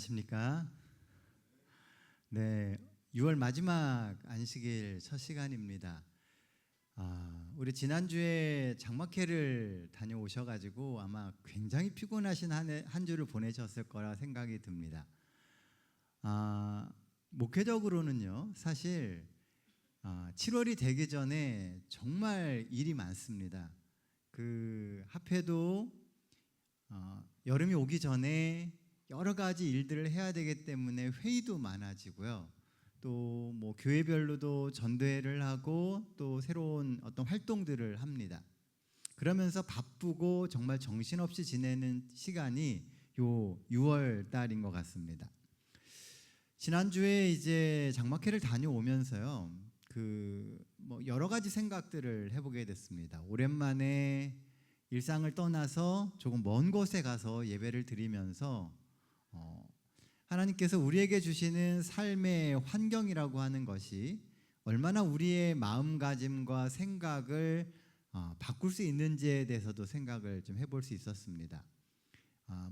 안녕하십니까? 네, 6월 마지막 안식일 첫 시간입니다. 우리 지난주에 장막회를 다녀오셔가지고 아마 굉장히 피곤하신 한 주를 보내셨을 거라 생각이 듭니다. 목회적으로는요, 사실 7월이 되기 전에 정말 일이 많습니다. 하필도 여름이 오기 전에 여러 가지 일들을 해야 되기 때문에 회의도 많아지고요. 또 뭐 교회별로도 전도회를 하고 또 새로운 어떤 활동들을 합니다. 그러면서 바쁘고 정말 정신없이 지내는 시간이 요 6월 달인 것 같습니다. 지난주에 이제 장막회를 다녀오면서요. 뭐 여러 가지 생각들을 해보게 됐습니다. 오랜만에 일상을 떠나서 조금 먼 곳에 가서 예배를 드리면서 하나님께서 우리에게 주시는 삶의 환경이라고 하는 것이 얼마나 우리의 마음가짐과 생각을 바꿀 수 있는지에 대해서도 생각을 좀 해볼 수 있었습니다.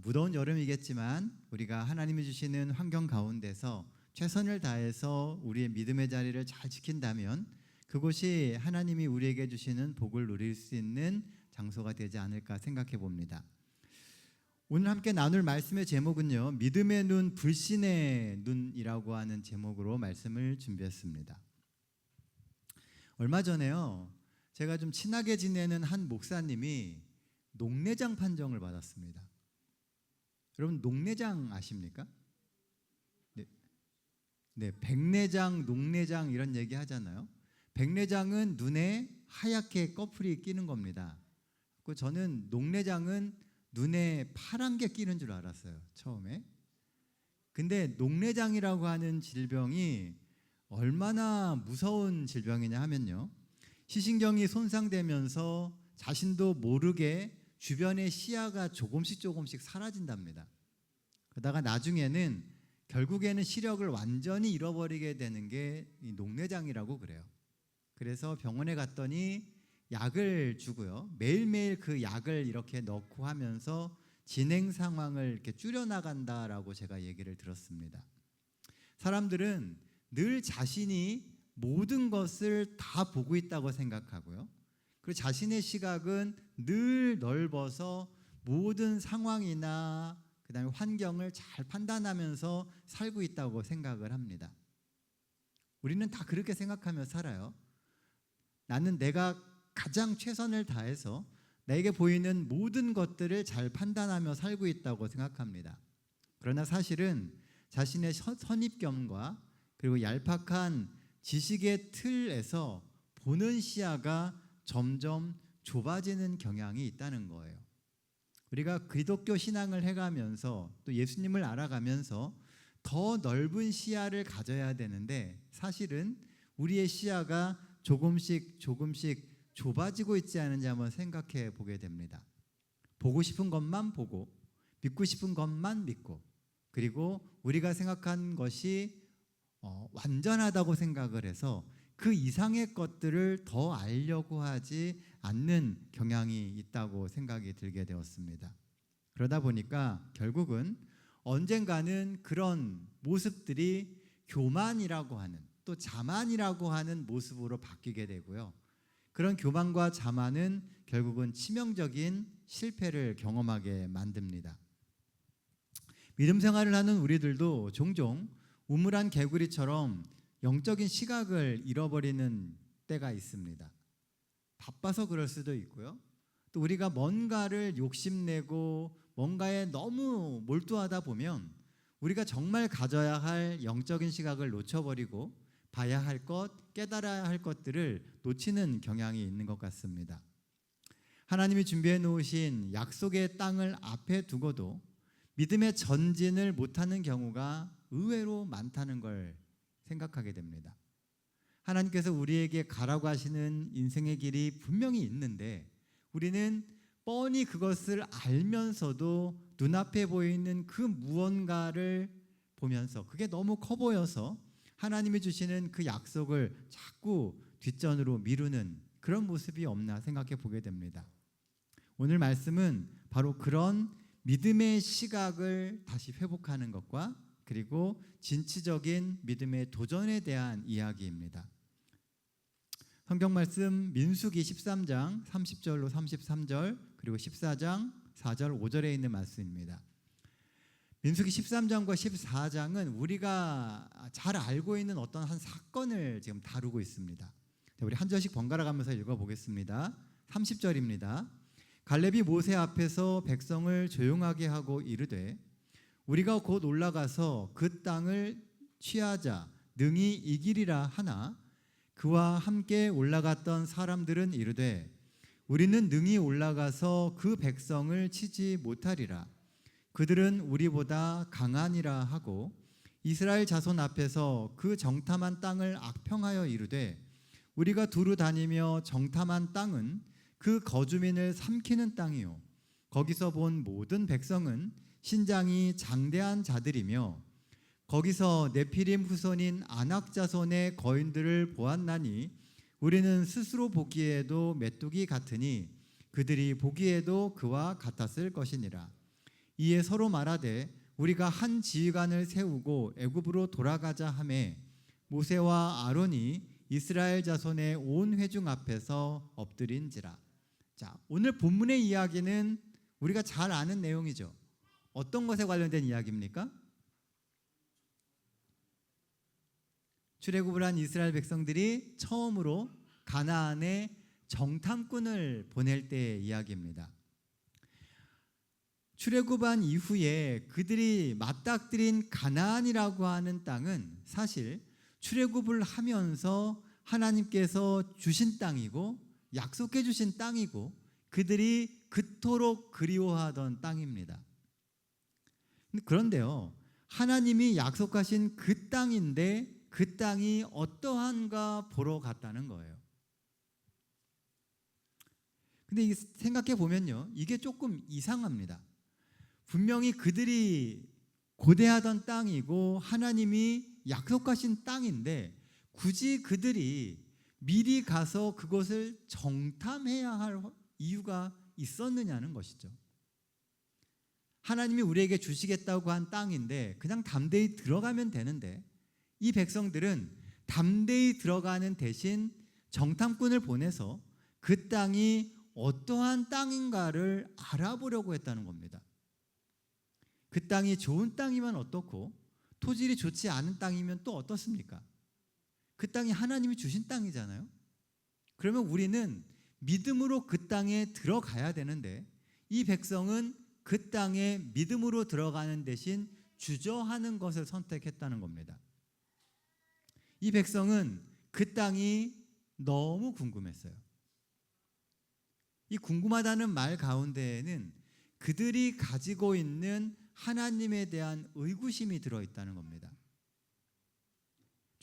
무더운 여름이겠지만 우리가 하나님이 주시는 환경 가운데서 최선을 다해서 우리의 믿음의 자리를 잘 지킨다면 그곳이 하나님이 우리에게 주시는 복을 누릴 수 있는 장소가 되지 않을까 생각해 봅니다. 오늘 함께 나눌 말씀의 제목은요, 믿음의 눈, 불신의 눈이라고 하는 제목으로 말씀을 준비했습니다. 얼마 전에요, 제가 좀 친하게 지내는 한 목사님이 녹내장 판정을 받았습니다. 여러분 녹내장 아십니까? 네, 백내장, 녹내장 이런 얘기 하잖아요. 백내장은 눈에 하얗게 꺼풀이 끼는 겁니다. 저는 녹내장은 눈에 파란 게 끼는 줄 알았어요, 처음에. 근데 녹내장이라고 하는 질병이 얼마나 무서운 질병이냐 하면요, 시신경이 손상되면서 자신도 모르게 주변의 시야가 조금씩 사라진답니다. 그러다가 나중에는 결국에는 시력을 완전히 잃어버리게 되는 게 이 녹내장이라고 그래요. 그래서 병원에 갔더니 약을 주고요, 매일매일 그 약을 이렇게 넣고 하면서 진행 상황을 이렇게 줄여나간다라고 제가 얘기를 들었습니다. 사람들은 늘 자신이 모든 것을 다 보고 있다고 생각하고요, 그리고 자신의 시각은 늘 넓어서 모든 상황이나 그다음에 환경을 잘 판단하면서 살고 있다고 생각을 합니다. 우리는 다 그렇게 생각하며 살아요. 나는 내가 가장 최선을 다해서 내게 보이는 모든 것들을 잘 판단하며 살고 있다고 생각합니다. 그러나 사실은 자신의 선입견과 그리고 얄팍한 지식의 틀에서 보는 시야가 점점 좁아지는 경향이 있다는 거예요. 우리가 기독교 신앙을 해가면서 또 예수님을 알아가면서 더 넓은 시야를 가져야 되는데 사실은 우리의 시야가 조금씩 좁아지고 있지 않은지 한번 생각해 보게 됩니다. 보고 싶은 것만 보고 믿고 싶은 것만 믿고, 그리고 우리가 생각한 것이 완전하다고 생각을 해서 그 이상의 것들을 더 알려고 하지 않는 경향이 있다고 생각이 들게 되었습니다. 그러다 보니까 결국은 언젠가는 그런 모습들이 교만이라고 하는, 또 자만이라고 하는 모습으로 바뀌게 되고요, 그런 교만과 자만은 결국은 치명적인 실패를 경험하게 만듭니다. 믿음 생활을 하는 우리들도 종종 우물안 개구리처럼 영적인 시각을 잃어버리는 때가 있습니다. 바빠서 그럴 수도 있고요, 또 우리가 뭔가를 욕심내고 뭔가에 너무 몰두하다 보면 우리가 정말 가져야 할 영적인 시각을 놓쳐버리고 봐야 할 것, 깨달아야 할 것들을 놓치는 경향이 있는 것 같습니다. 하나님이 준비해 놓으신 약속의 땅을 앞에 두고도 믿음의 전진을 못하는 경우가 의외로 많다는 걸 생각하게 됩니다. 하나님께서 우리에게 가라고 하시는 인생의 길이 분명히 있는데 우리는 뻔히 그것을 알면서도 눈앞에 보이는 그 무언가를 보면서 그게 너무 커 보여서 하나님이 주시는 그 약속을 자꾸 뒷전으로 미루는 그런 모습이 없나 생각해 보게 됩니다. 오늘 말씀은 바로 그런 믿음의 시각을 다시 회복하는 것과 그리고 진취적인 믿음의 도전에 대한 이야기입니다. 성경 말씀 민수기 13장 30절로 33절 그리고 14장 4절 5절에 있는 말씀입니다. 민수기 13장과 14장은 우리가 잘 알고 있는 어떤 한 사건을 지금 다루고 있습니다. 우리 한 절씩 번갈아 가면서 읽어보겠습니다. 30절입니다. 갈렙이 모세 앞에서 백성을 조용하게 하고 이르되 우리가 곧 올라가서 그 땅을 취하자 능히 이기리라 하나 그와 함께 올라갔던 사람들은 이르되 우리는 능히 올라가서 그 백성을 치지 못하리라. 그들은 우리보다 강하니라 하고 이스라엘 자손 앞에서 그 정탐한 땅을 악평하여 이르되 우리가 두루 다니며 정탐한 땅은 그 거주민을 삼키는 땅이요 거기서 본 모든 백성은 신장이 장대한 자들이며 거기서 네피림 후손인 아낙 자손의 거인들을 보았나니 우리는 스스로 보기에도 메뚜기 같으니 그들이 보기에도 그와 같았을 것이니라. 이에 서로 말하되 우리가 한 지휘관을 세우고 애굽으로 돌아가자 하매 모세와 아론이 이스라엘 자손의 온 회중 앞에서 엎드린지라. 자, 오늘 본문의 이야기는 우리가 잘 아는 내용이죠. 어떤 것에 관련된 이야기입니까? 출애굽을 한 이스라엘 백성들이 처음으로 가나안에 정탐꾼을 보낼 때의 이야기입니다. 출애굽한 이후에 그들이 맞닥뜨린 가나안이라고 하는 땅은 사실 출애굽을 하면서 하나님께서 주신 땅이고 약속해 주신 땅이고 그들이 그토록 그리워하던 땅입니다. 그런데요, 하나님이 약속하신 그 땅인데 그 땅이 어떠한가 보러 갔다는 거예요. 근데 생각해 보면요, 이게 조금 이상합니다. 분명히 그들이 고대하던 땅이고 하나님이 약속하신 땅인데 굳이 그들이 미리 가서 그것을 정탐해야 할 이유가 있었느냐는 것이죠. 하나님이 우리에게 주시겠다고 한 땅인데 그냥 담대히 들어가면 되는데 이 백성들은 담대히 들어가는 대신 정탐꾼을 보내서 그 땅이 어떠한 땅인가를 알아보려고 했다는 겁니다. 그 땅이 좋은 땅이면 어떻고 토질이 좋지 않은 땅이면 또 어떻습니까? 그 땅이 하나님이 주신 땅이잖아요. 그러면 우리는 믿음으로 그 땅에 들어가야 되는데 이 백성은 그 땅에 믿음으로 들어가는 대신 주저하는 것을 선택했다는 겁니다. 이 백성은 그 땅이 너무 궁금했어요. 이 궁금하다는 말 가운데에는 그들이 가지고 있는 하나님에 대한 의구심이 들어있다는 겁니다.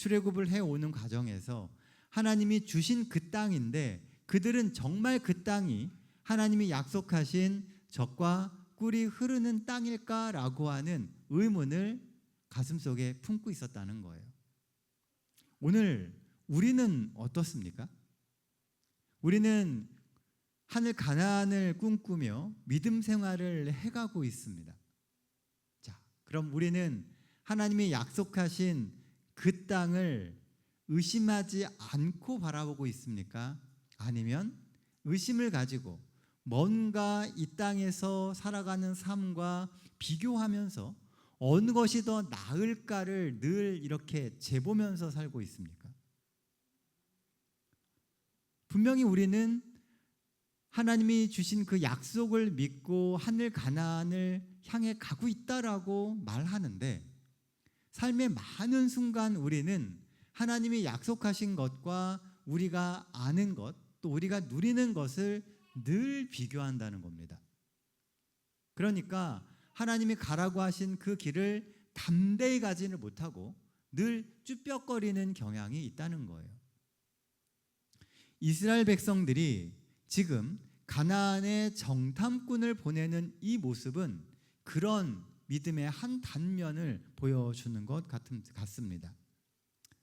출애굽을 해오는 과정에서 하나님이 주신 그 땅인데 그들은 정말 그 땅이 하나님이 약속하신 젖과 꿀이 흐르는 땅일까라고 하는 의문을 가슴속에 품고 있었다는 거예요. 오늘 우리는 어떻습니까? 우리는 하늘 가나안을 꿈꾸며 믿음 생활을 해가고 있습니다. 자, 그럼 우리는 하나님이 약속하신 그 땅을 의심하지 않고 바라보고 있습니까? 아니면 의심을 가지고 뭔가 이 땅에서 살아가는 삶과 비교하면서 어느 것이 더 나을까를 늘 이렇게 재보면서 살고 있습니까? 분명히 우리는 하나님이 주신 그 약속을 믿고 하늘 가나안을 향해 가고 있다라고 말하는데 삶의 많은 순간 우리는 하나님이 약속하신 것과 우리가 아는 것, 또 우리가 누리는 것을 늘 비교한다는 겁니다. 그러니까 하나님이 가라고 하신 그 길을 담대히 가지를 못하고 늘 쭈뼛거리는 경향이 있다는 거예요. 이스라엘 백성들이 지금 가나안의 정탐꾼을 보내는 이 모습은 그런 믿음의 한 단면을 보여주는 것 같습니다.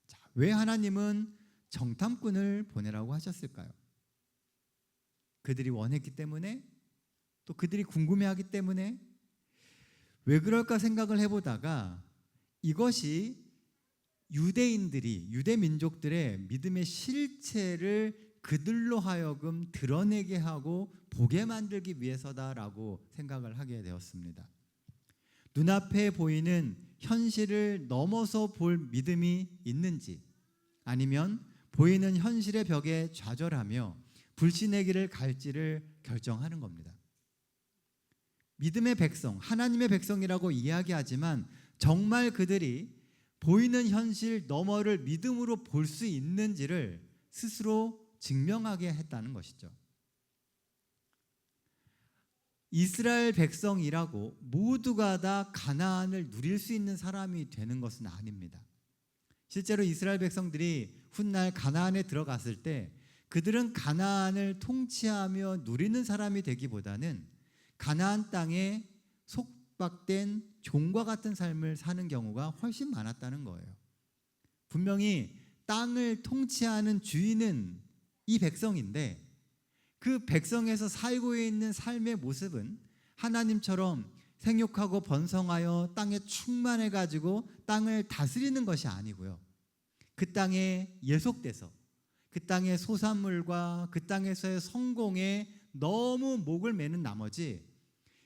자, 왜 하나님은 정탐꾼을 보내라고 하셨을까요? 그들이 원했기 때문에, 또 그들이 궁금해하기 때문에, 왜 그럴까 생각을 해보다가 이것이 유대 민족들의 믿음의 실체를 그들로 하여금 드러내게 하고 보게 만들기 위해서다라고 생각을 하게 되었습니다. 눈앞에 보이는 현실을 넘어서 볼 믿음이 있는지, 아니면 보이는 현실의 벽에 좌절하며 불신의 길을 갈지를 결정하는 겁니다. 믿음의 백성, 하나님의 백성이라고 이야기하지만 정말 그들이 보이는 현실 너머를 믿음으로 볼 수 있는지를 스스로 증명하게 했다는 것이죠. 이스라엘 백성이라고 모두가 다 가나안을 누릴 수 있는 사람이 되는 것은 아닙니다. 실제로 이스라엘 백성들이 훗날 가나안에 들어갔을 때 그들은 가나안을 통치하며 누리는 사람이 되기보다는 가나안 땅에 속박된 종과 같은 삶을 사는 경우가 훨씬 많았다는 거예요. 분명히 땅을 통치하는 주인은 이 백성인데 그 백성에서 살고 있는 삶의 모습은 하나님처럼 생육하고 번성하여 땅에 충만해 가지고 땅을 다스리는 것이 아니고요. 그 땅에 예속돼서 그 땅의 소산물과 그 땅에서의 성공에 너무 목을 매는 나머지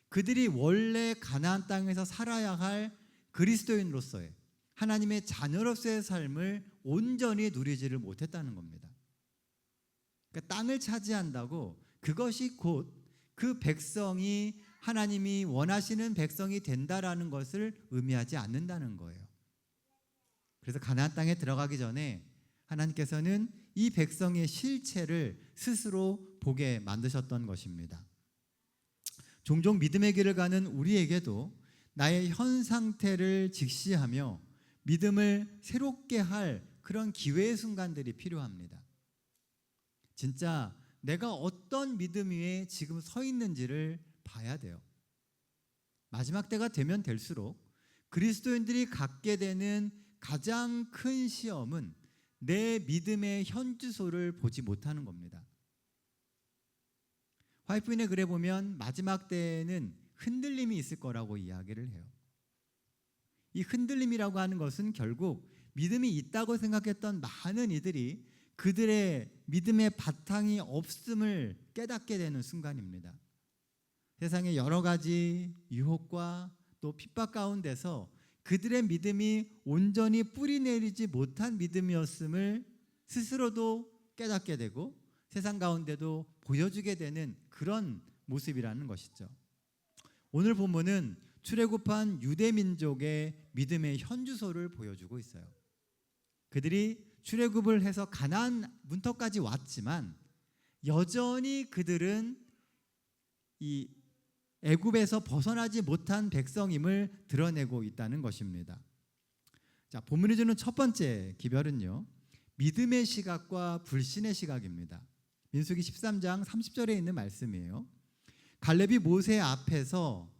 그들이 원래 가나안 땅에서 살아야 할 그리스도인으로서의 하나님의 자녀로서의 삶을 온전히 누리지를 못했다는 겁니다. 그러니까 땅을 차지한다고 그것이 곧 그 백성이 하나님이 원하시는 백성이 된다라는 것을 의미하지 않는다는 거예요. 그래서 가나안 땅에 들어가기 전에 하나님께서는 이 백성의 실체를 스스로 보게 만드셨던 것입니다. 종종 믿음의 길을 가는 우리에게도 나의 현 상태를 직시하며 믿음을 새롭게 할 그런 기회의 순간들이 필요합니다. 진짜 내가 어떤 믿음 위에 지금 서 있는지를 봐야 돼요. 마지막 때가 되면 될수록 그리스도인들이 갖게 되는 가장 큰 시험은 내 믿음의 현주소를 보지 못하는 겁니다. 화이트인의 글에 보면 마지막 때에는 흔들림이 있을 거라고 이야기를 해요. 이 흔들림이라고 하는 것은 결국 믿음이 있다고 생각했던 많은 이들이 그들의 믿음의 바탕이 없음을 깨닫게 되는 순간입니다. 세상의 여러 가지 유혹과 또 핍박 가운데서 그들의 믿음이 온전히 뿌리 내리지 못한 믿음이었음을 스스로도 깨닫게 되고 세상 가운데도 보여주게 되는 그런 모습이라는 것이죠. 오늘 본문은 출애굽한 유대 민족의 믿음의 현주소를 보여주고 있어요. 그들이 출애굽을 해서 가나안 문턱까지 왔지만 여전히 그들은 이 애굽에서 벗어나지 못한 백성임을 드러내고 있다는 것입니다. 자, 본문이 주는 첫 번째 기별은요, 믿음의 시각과 불신의 시각입니다. 민수기 13장 30절에 있는 말씀이에요. 갈렙이 모세 앞에서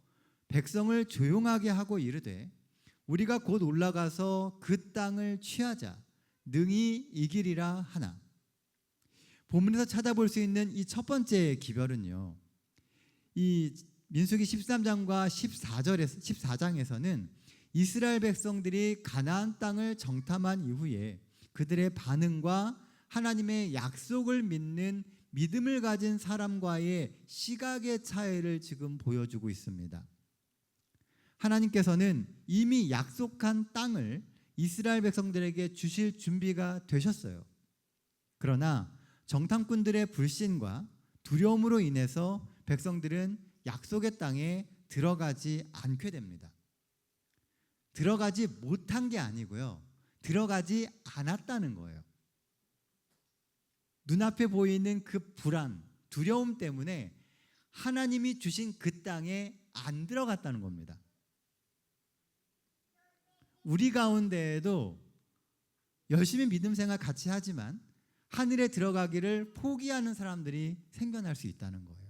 백성을 조용하게 하고 이르되 우리가 곧 올라가서 그 땅을 취하자 능히 이기리라 하나. 본문에서 찾아볼 수 있는 이 첫 번째 기별은요, 이 민수기 13장과 14장에서는 이스라엘 백성들이 가나안 땅을 정탐한 이후에 그들의 반응과 하나님의 약속을 믿는 믿음을 가진 사람과의 시각의 차이를 지금 보여주고 있습니다. 하나님께서는 이미 약속한 땅을 이스라엘 백성들에게 주실 준비가 되셨어요. 그러나 정탐꾼들의 불신과 두려움으로 인해서 백성들은 약속의 땅에 들어가지 않게 됩니다. 들어가지 못한 게 아니고요, 들어가지 않았다는 거예요. 눈앞에 보이는 그 불안, 두려움 때문에 하나님이 주신 그 땅에 안 들어갔다는 겁니다. 우리 가운데에도 열심히 믿음 생활 같이 하지만 하늘에 들어가기를 포기하는 사람들이 생겨날 수 있다는 거예요.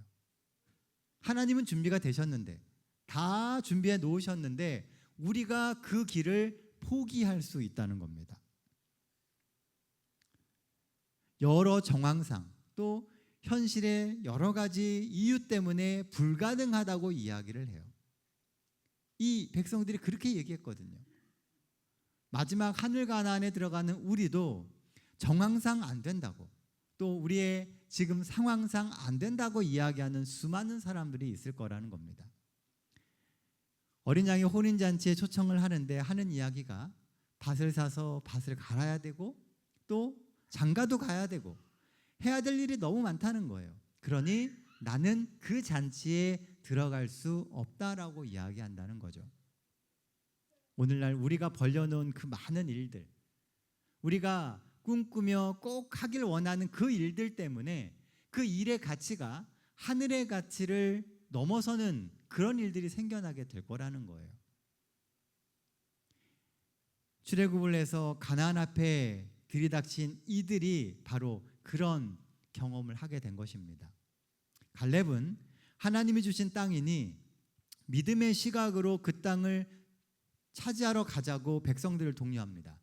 하나님은 준비가 되셨는데, 다 준비해 놓으셨는데 우리가 그 길을 포기할 수 있다는 겁니다. 여러 정황상 또 현실의 여러 가지 이유 때문에 불가능하다고 이야기를 해요. 이 백성들이 그렇게 얘기했거든요. 마지막 하늘 가나안에 들어가는 우리도 정황상 안 된다고, 또 우리의 지금 상황상 안 된다고 이야기하는 수많은 사람들이 있을 거라는 겁니다. 어린 양이 혼인잔치에 초청을 하는데 하는 이야기가 밭을 사서 밭을 갈아야 되고 또 장가도 가야 되고 해야 될 일이 너무 많다는 거예요. 그러니 나는 그 잔치에 들어갈 수 없다라고 이야기한다는 거죠. 오늘날 우리가 벌려놓은 그 많은 일들, 우리가 꿈꾸며 꼭 하길 원하는 그 일들 때문에 그 일의 가치가 하늘의 가치를 넘어서는 그런 일들이 생겨나게 될 거라는 거예요. 출애굽을 해서 가나안 앞에 들이닥친 이들이 바로 그런 경험을 하게 된 것입니다. 갈렙은 하나님이 주신 땅이니 믿음의 시각으로 그 땅을 차지하러 가자고 백성들을 독려합니다.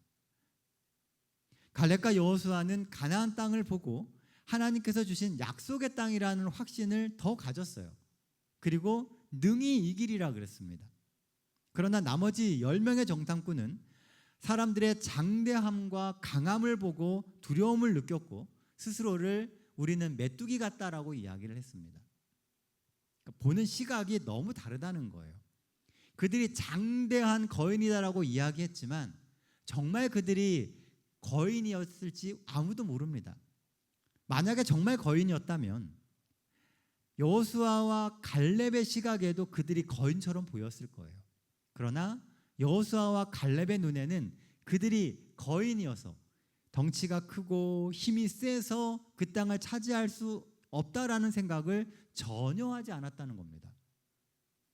갈렙과 여호수아는 가나안 땅을 보고 하나님께서 주신 약속의 땅이라는 확신을 더 가졌어요. 그리고 능히 이기리라 그랬습니다. 그러나 나머지 10명의 정탐꾼은 사람들의 장대함과 강함을 보고 두려움을 느꼈고 스스로를 우리는 메뚜기 같다라고 이야기를 했습니다. 그러니까 보는 시각이 너무 다르다는 거예요. 그들이 장대한 거인이다라고 이야기했지만 정말 그들이 거인이었을지 아무도 모릅니다. 만약에 정말 거인이었다면 여호수아와 갈렙의 시각에도 그들이 거인처럼 보였을 거예요. 그러나 여호수아와 갈렙의 눈에는 그들이 거인이어서 덩치가 크고 힘이 세서 그 땅을 차지할 수 없다라는 생각을 전혀 하지 않았다는 겁니다.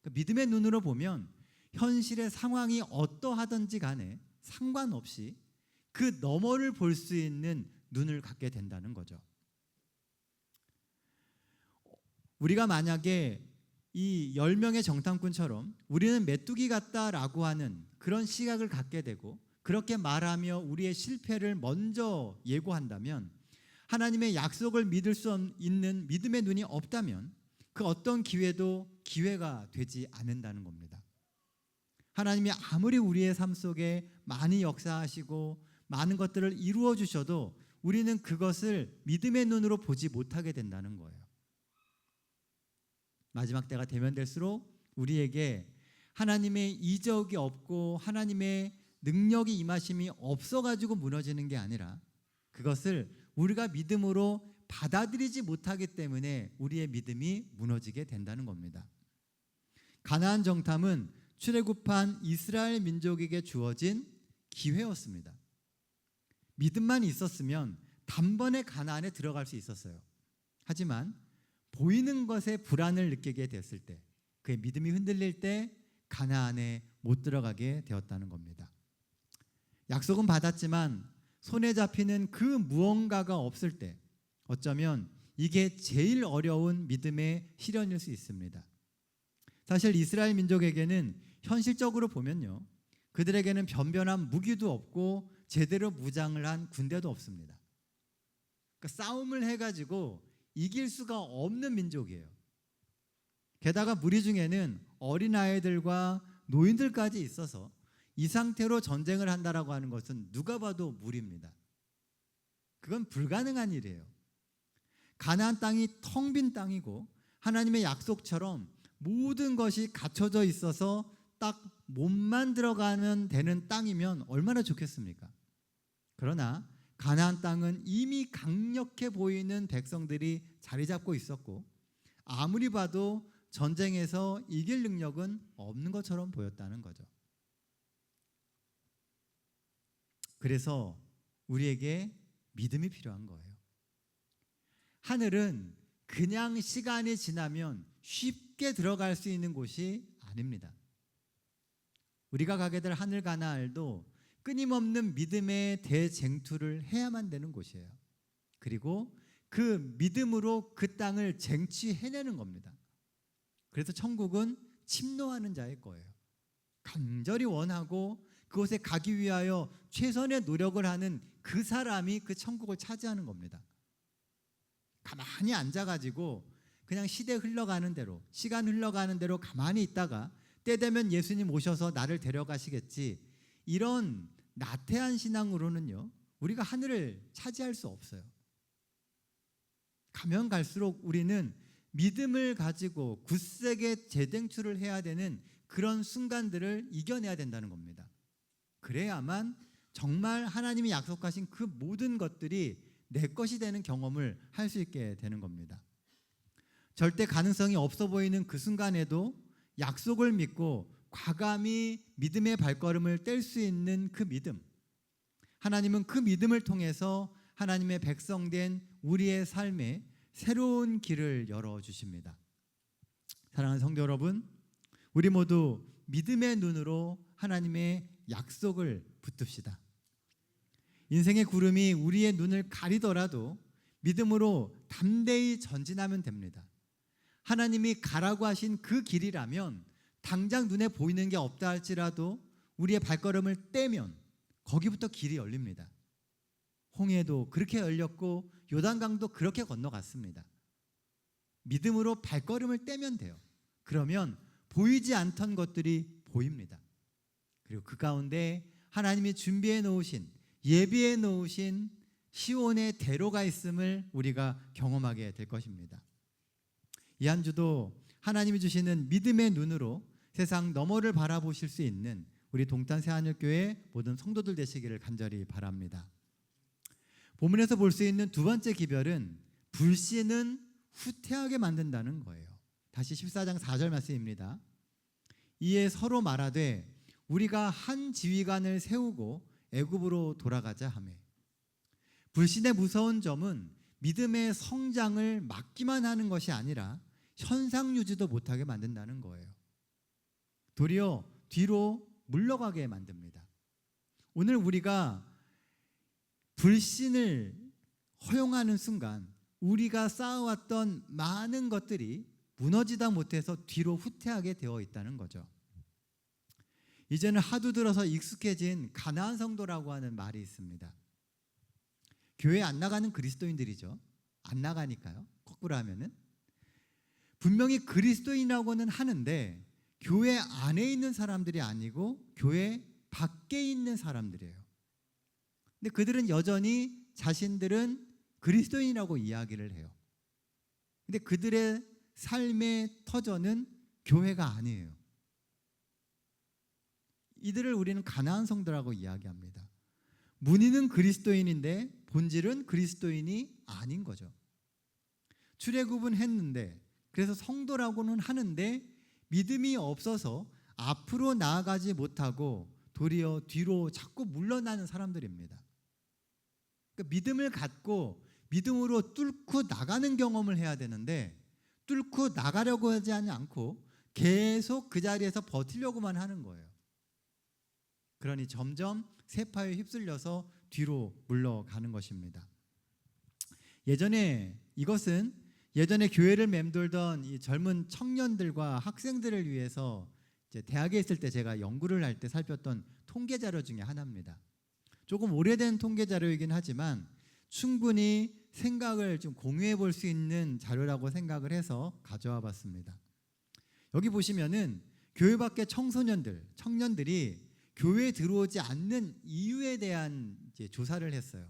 그러니까 믿음의 눈으로 보면 현실의 상황이 어떠하든지 간에 상관없이 그 너머를 볼 수 있는 눈을 갖게 된다는 거죠. 우리가 만약에 이 10명의 정탐꾼처럼 우리는 메뚜기 같다라고 하는 그런 시각을 갖게 되고 그렇게 말하며 우리의 실패를 먼저 예고한다면, 하나님의 약속을 믿을 수 있는 믿음의 눈이 없다면 그 어떤 기회도 기회가 되지 않는다는 겁니다. 하나님이 아무리 우리의 삶 속에 많이 역사하시고 많은 것들을 이루어 주셔도 우리는 그것을 믿음의 눈으로 보지 못하게 된다는 거예요. 마지막 때가 되면 될수록 우리에게 하나님의 이적이 없고 하나님의 능력이 임하심이 없어가지고 무너지는 게 아니라 그것을 우리가 믿음으로 받아들이지 못하기 때문에 우리의 믿음이 무너지게 된다는 겁니다. 가나안 정탐은 출애굽한 이스라엘 민족에게 주어진 기회였습니다. 믿음만 있었으면 단번에 가나안에 들어갈 수 있었어요. 하지만 보이는 것에 불안을 느끼게 됐을 때, 그의 믿음이 흔들릴 때 가나안에 못 들어가게 되었다는 겁니다. 약속은 받았지만 손에 잡히는 그 무언가가 없을 때 어쩌면 이게 제일 어려운 믿음의 실현일 수 있습니다. 사실 이스라엘 민족에게는 현실적으로 보면요, 그들에게는 변변한 무기도 없고 제대로 무장을 한 군대도 없습니다. 그러니까 싸움을 해가지고 이길 수가 없는 민족이에요. 게다가 무리 중에는 어린아이들과 노인들까지 있어서 이 상태로 전쟁을 한다라고 하는 것은 누가 봐도 무리입니다. 그건 불가능한 일이에요. 가나안 땅이 텅 빈 땅이고 하나님의 약속처럼 모든 것이 갖춰져 있어서 딱 몸만 들어가면 되는 땅이면 얼마나 좋겠습니까? 그러나 가나안 땅은 이미 강력해 보이는 백성들이 자리 잡고 있었고 아무리 봐도 전쟁에서 이길 능력은 없는 것처럼 보였다는 거죠. 그래서 우리에게 믿음이 필요한 거예요. 하늘은 그냥 시간이 지나면 쉽게 들어갈 수 있는 곳이 아닙니다. 우리가 가게 될 하늘 가나안도 끊임없는 믿음의 대쟁투를 해야만 되는 곳이에요. 그리고 그 믿음으로 그 땅을 쟁취해내는 겁니다. 그래서 천국은 침노하는 자의 거예요. 간절히 원하고 그곳에 가기 위하여 최선의 노력을 하는 그 사람이 그 천국을 차지하는 겁니다. 가만히 앉아가지고 그냥 시대 흘러가는 대로, 시간 흘러가는 대로 가만히 있다가 때 되면 예수님 오셔서 나를 데려가시겠지. 이런 나태한 신앙으로는요, 우리가 하늘을 차지할 수 없어요. 가면 갈수록 우리는 믿음을 가지고 굳세게 재댕출을 해야 되는 그런 순간들을 이겨내야 된다는 겁니다. 그래야만 정말 하나님이 약속하신 그 모든 것들이 내 것이 되는 경험을 할 수 있게 되는 겁니다. 절대 가능성이 없어 보이는 그 순간에도 약속을 믿고 과감히 믿음의 발걸음을 뗄 수 있는 그 믿음, 하나님은 그 믿음을 통해서 하나님의 백성된 우리의 삶에 새로운 길을 열어주십니다. 사랑하는 성도 여러분, 우리 모두 믿음의 눈으로 하나님의 약속을 붙듭시다. 인생의 구름이 우리의 눈을 가리더라도 믿음으로 담대히 전진하면 됩니다. 하나님이 가라고 하신 그 길이라면 당장 눈에 보이는 게 없다 할지라도 우리의 발걸음을 떼면 거기부터 길이 열립니다. 홍해도 그렇게 열렸고 요단강도 그렇게 건너갔습니다. 믿음으로 발걸음을 떼면 돼요. 그러면 보이지 않던 것들이 보입니다. 그리고 그 가운데 하나님이 준비해 놓으신, 예비해 놓으신 시온의 대로가 있음을 우리가 경험하게 될 것입니다. 이 한 주도 하나님이 주시는 믿음의 눈으로 세상 너머를 바라보실 수 있는 우리 동탄 새하늘교회 모든 성도들 되시기를 간절히 바랍니다. 본문에서 볼 수 있는 두 번째 기별은 불신은 후퇴하게 만든다는 거예요. 다시 14장 4절 말씀입니다. 이에 서로 말하되 우리가 한 지휘관을 세우고 애굽으로 돌아가자 하매. 불신의 무서운 점은 믿음의 성장을 막기만 하는 것이 아니라 현상 유지도 못하게 만든다는 거예요. 도리어 뒤로 물러가게 만듭니다. 오늘 우리가 불신을 허용하는 순간 우리가 쌓아왔던 많은 것들이 무너지다 못해서 뒤로 후퇴하게 되어 있다는 거죠. 이제는 하도 들어서 익숙해진 가나안 성도라고 하는 말이 있습니다. 교회 안 나가는 그리스도인들이죠. 안 나가니까요. 거꾸로 하면은 분명히 그리스도인이라고는 하는데 교회 안에 있는 사람들이 아니고 교회 밖에 있는 사람들이에요. 근데 그들은 여전히 자신들은 그리스도인이라고 이야기를 해요. 근데 그들의 삶의 터전은 교회가 아니에요. 이들을 우리는 가나안 성도라고 이야기합니다. 문의는 그리스도인인데 본질은 그리스도인이 아닌 거죠. 출애굽은 했는데, 그래서 성도라고는 하는데 믿음이 없어서 앞으로 나아가지 못하고 도리어 뒤로 자꾸 물러나는 사람들입니다. 그러니까 믿음을 갖고 믿음으로 뚫고 나가는 경험을 해야 되는데 뚫고 나가려고 하지 않고 계속 그 자리에서 버티려고만 하는 거예요. 그러니 점점 세파에 휩쓸려서 뒤로 물러가는 것입니다. 이것은 예전에 교회를 맴돌던 이 젊은 청년들과 학생들을 위해서 이제 대학에 있을 때 제가 연구를 할 때 살폈던 통계 자료 중에 하나입니다. 조금 오래된 통계 자료이긴 하지만 충분히 생각을 좀 공유해 볼 수 있는 자료라고 생각을 해서 가져와 봤습니다. 여기 보시면은 교회 밖의 청년들이 교회에 들어오지 않는 이유에 대한 이제 조사를 했어요.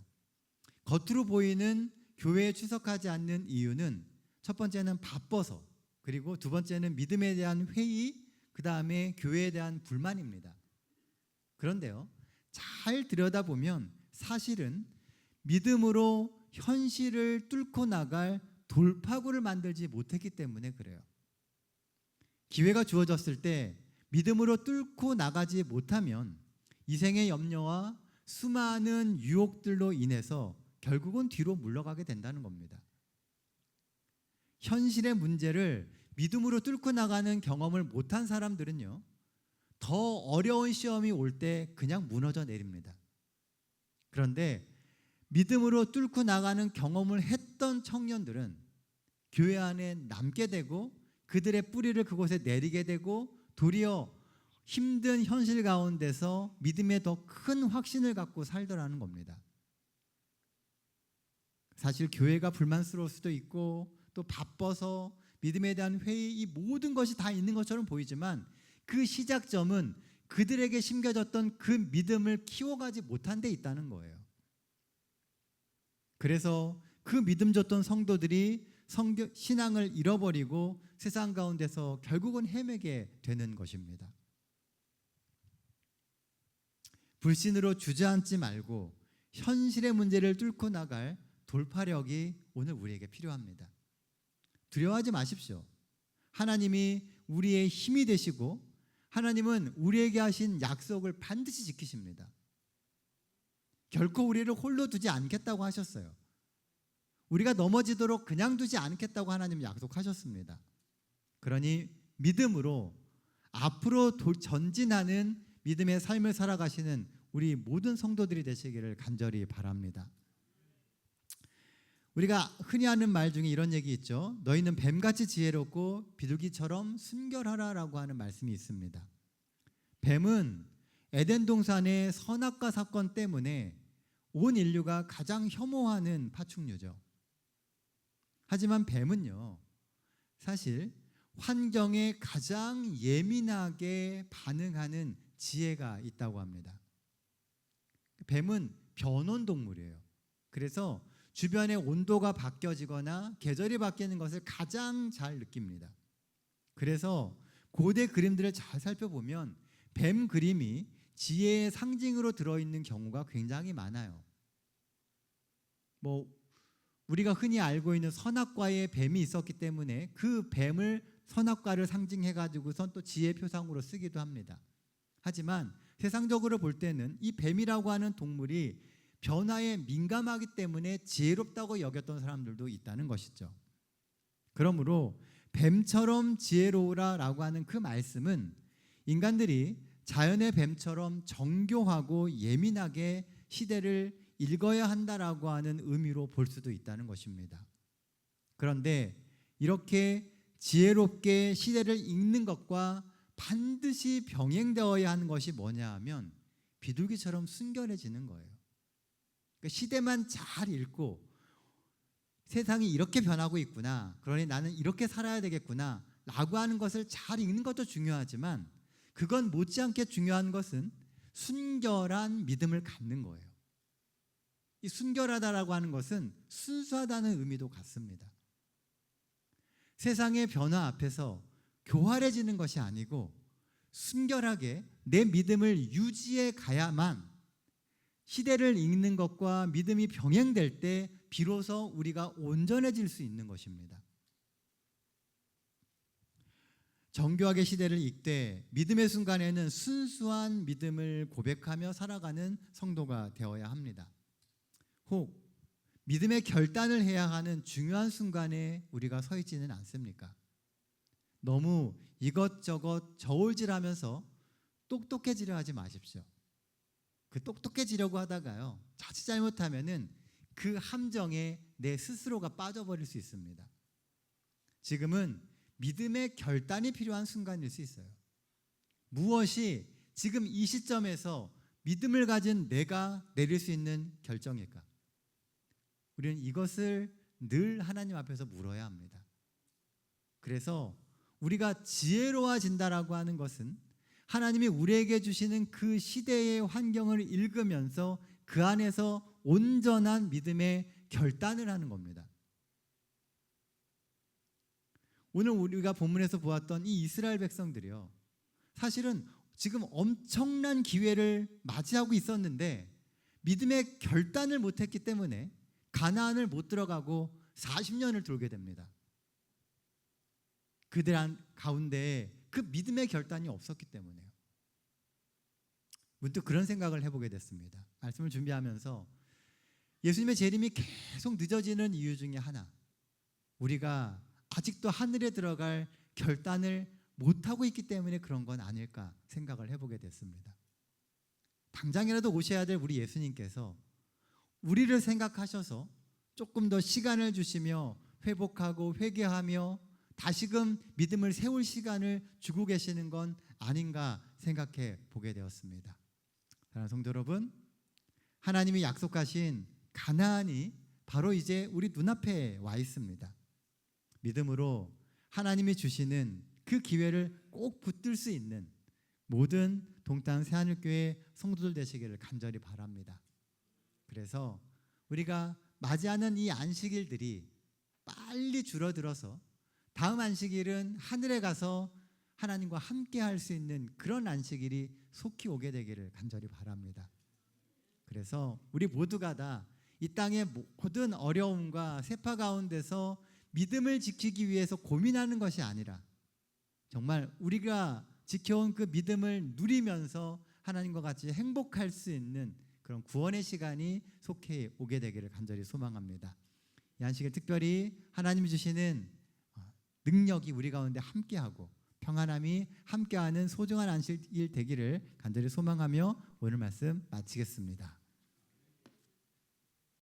겉으로 보이는 교회에 출석하지 않는 이유는 첫 번째는 바빠서, 그리고 두 번째는 믿음에 대한 회의, 그 다음에 교회에 대한 불만입니다. 그런데요, 잘 들여다보면 사실은 믿음으로 현실을 뚫고 나갈 돌파구를 만들지 못했기 때문에 그래요. 기회가 주어졌을 때 믿음으로 뚫고 나가지 못하면 이생의 염려와 수많은 유혹들로 인해서 결국은 뒤로 물러가게 된다는 겁니다. 현실의 문제를 믿음으로 뚫고 나가는 경험을 못한 사람들은요, 더 어려운 시험이 올 때 그냥 무너져 내립니다. 그런데 믿음으로 뚫고 나가는 경험을 했던 청년들은 교회 안에 남게 되고 그들의 뿌리를 그곳에 내리게 되고 도리어 힘든 현실 가운데서 믿음에 더 큰 확신을 갖고 살더라는 겁니다. 사실 교회가 불만스러울 수도 있고 또 바빠서 믿음에 대한 회의, 이 모든 것이 다 있는 것처럼 보이지만 그 시작점은 그들에게 심겨졌던 그 믿음을 키워가지 못한 데 있다는 거예요. 그래서 그 믿음 줬던 성도들이 신앙을 잃어버리고 세상 가운데서 결국은 헤매게 되는 것입니다. 불신으로 주저앉지 말고 현실의 문제를 뚫고 나갈 돌파력이 오늘 우리에게 필요합니다. 두려워하지 마십시오. 하나님이 우리의 힘이 되시고 하나님은 우리에게 하신 약속을 반드시 지키십니다. 결코 우리를 홀로 두지 않겠다고 하셨어요. 우리가 넘어지도록 그냥 두지 않겠다고 하나님 약속하셨습니다. 그러니 믿음으로 앞으로 전진하는 믿음의 삶을 살아가시는 우리 모든 성도들이 되시기를 간절히 바랍니다. 우리가 흔히 하는 말 중에 이런 얘기 있죠. 너희는 뱀같이 지혜롭고 비둘기처럼 순결하라라고 하는 말씀이 있습니다. 뱀은 에덴 동산의 선악과 사건 때문에 온 인류가 가장 혐오하는 파충류죠. 하지만 뱀은요, 사실 환경에 가장 예민하게 반응하는 지혜가 있다고 합니다. 뱀은 변온동물이에요. 그래서 주변의 온도가 바뀌어지거나 계절이 바뀌는 것을 가장 잘 느낍니다. 그래서 고대 그림들을 잘 살펴보면 뱀 그림이 지혜의 상징으로 들어있는 경우가 굉장히 많아요. 우리가 흔히 알고 있는 선악과에 뱀이 있었기 때문에 그 뱀을 선악과를 상징해가지고선 또 지혜 표상으로 쓰기도 합니다. 하지만 세상적으로 볼 때는 이 뱀이라고 하는 동물이 변화에 민감하기 때문에 지혜롭다고 여겼던 사람들도 있다는 것이죠. 그러므로 뱀처럼 지혜로우라라고 하는 그 말씀은 인간들이 자연의 뱀처럼 정교하고 예민하게 시대를 읽어야 한다라고 하는 의미로 볼 수도 있다는 것입니다. 그런데 이렇게 지혜롭게 시대를 읽는 것과 반드시 병행되어야 하는 것이 뭐냐 하면 비둘기처럼 순결해지는 거예요. 그러니까 시대만 잘 읽고 세상이 이렇게 변하고 있구나, 그러니 나는 이렇게 살아야 되겠구나 라고 하는 것을 잘 읽는 것도 중요하지만 그건 못지않게 중요한 것은 순결한 믿음을 갖는 거예요. 이 순결하다라고 하는 것은 순수하다는 의미도 같습니다. 세상의 변화 앞에서 교활해지는 것이 아니고 순결하게 내 믿음을 유지해 가야만 시대를 읽는 것과 믿음이 병행될 때 비로소 우리가 온전해질 수 있는 것입니다. 정교하게 시대를 읽되 믿음의 순간에는 순수한 믿음을 고백하며 살아가는 성도가 되어야 합니다. 혹 믿음의 결단을 해야 하는 중요한 순간에 우리가 서 있지는 않습니까? 너무 이것저것 저울질하면서 똑똑해지려 하지 마십시오. 그 똑똑해지려고 하다가요, 자칫 잘못하면은 그 함정에 내 스스로가 빠져버릴 수 있습니다. 지금은 믿음의 결단이 필요한 순간일 수 있어요. 무엇이 지금 이 시점에서 믿음을 가진 내가 내릴 수 있는 결정일까? 우리는 이것을 늘 하나님 앞에서 물어야 합니다. 그래서 우리가 지혜로워진다라고 하는 것은 하나님이 우리에게 주시는 그 시대의 환경을 읽으면서 그 안에서 온전한 믿음의 결단을 하는 겁니다. 오늘 우리가 본문에서 보았던 이 이스라엘 백성들이요, 사실은 지금 엄청난 기회를 맞이하고 있었는데 믿음의 결단을 못했기 때문에 가나안을 못 들어가고 40년을 돌게 됩니다. 그들 가운데 그 믿음의 결단이 없었기 때문에요. 문득 그런 생각을 해보게 됐습니다. 말씀을 준비하면서 예수님의 재림이 계속 늦어지는 이유 중에 하나, 우리가 아직도 하늘에 들어갈 결단을 못하고 있기 때문에 그런 건 아닐까 생각을 해보게 됐습니다. 당장이라도 오셔야 될 우리 예수님께서 우리를 생각하셔서 조금 더 시간을 주시며 회복하고 회개하며 다시금 믿음을 세울 시간을 주고 계시는 건 아닌가 생각해 보게 되었습니다. 사랑하는 성도 여러분, 하나님이 약속하신 가나안이 바로 이제 우리 눈앞에 와 있습니다. 믿음으로 하나님이 주시는 그 기회를 꼭 붙들 수 있는 모든 동탄 새하늘교회 성도들 되시기를 간절히 바랍니다. 그래서 우리가 맞이하는 이 안식일들이 빨리 줄어들어서 다음 안식일은 하늘에 가서 하나님과 함께 할 수 있는 그런 안식일이 속히 오게 되기를 간절히 바랍니다. 그래서 우리 모두가 다 이 땅의 모든 어려움과 세파 가운데서 믿음을 지키기 위해서 고민하는 것이 아니라 정말 우리가 지켜온 그 믿음을 누리면서 하나님과 같이 행복할 수 있는 그런 구원의 시간이 속히 오게 되기를 간절히 소망합니다. 이 안식일 특별히 하나님이 주시는 능력이 우리 가운데 함께하고 평안함이 함께하는 소중한 안식일 되기를 간절히 소망하며 오늘 말씀 마치겠습니다.